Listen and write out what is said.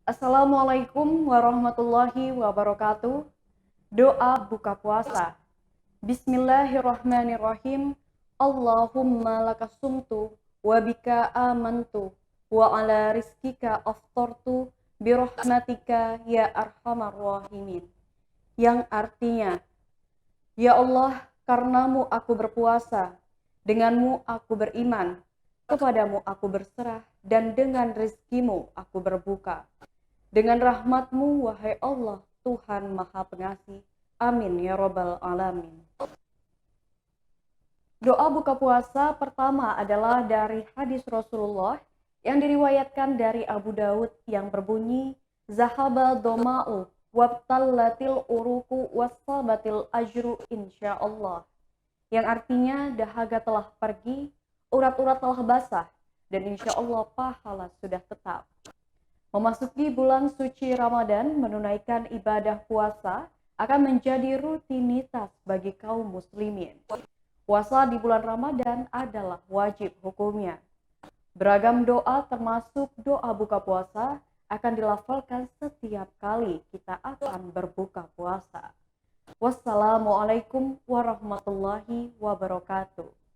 Assalamualaikum warahmatullahi wabarakatuh. Doa buka puasa. Bismillahirrahmanirrahim. Allahumma lakasumtu wa bika amantu wa ala rizkika aftartu birahmatika ya arhamar rahimin. Yang artinya, ya Allah, karenamu aku berpuasa, denganmu aku beriman, kepadamu aku berserah, dan dengan rezekimu aku berbuka. Dengan rahmatmu, wahai Allah, Tuhan Maha Pengasih. Amin ya Robbal Alamin. Doa buka puasa pertama adalah dari hadis Rasulullah yang diriwayatkan dari Abu Daud yang berbunyi, Zahaba doma'u wabtallatil uruku wassabatil ajru insyaallah. Yang artinya dahaga telah pergi, urat-urat telah basah, dan insya Allah pahala sudah tetap. Memasuki bulan suci Ramadan, menunaikan ibadah puasa akan menjadi rutinitas bagi kaum muslimin. Puasa di bulan Ramadan adalah wajib hukumnya. Beragam doa termasuk doa buka puasa akan dilafalkan setiap kali kita akan berbuka puasa. Wassalamualaikum warahmatullahi wabarakatuh.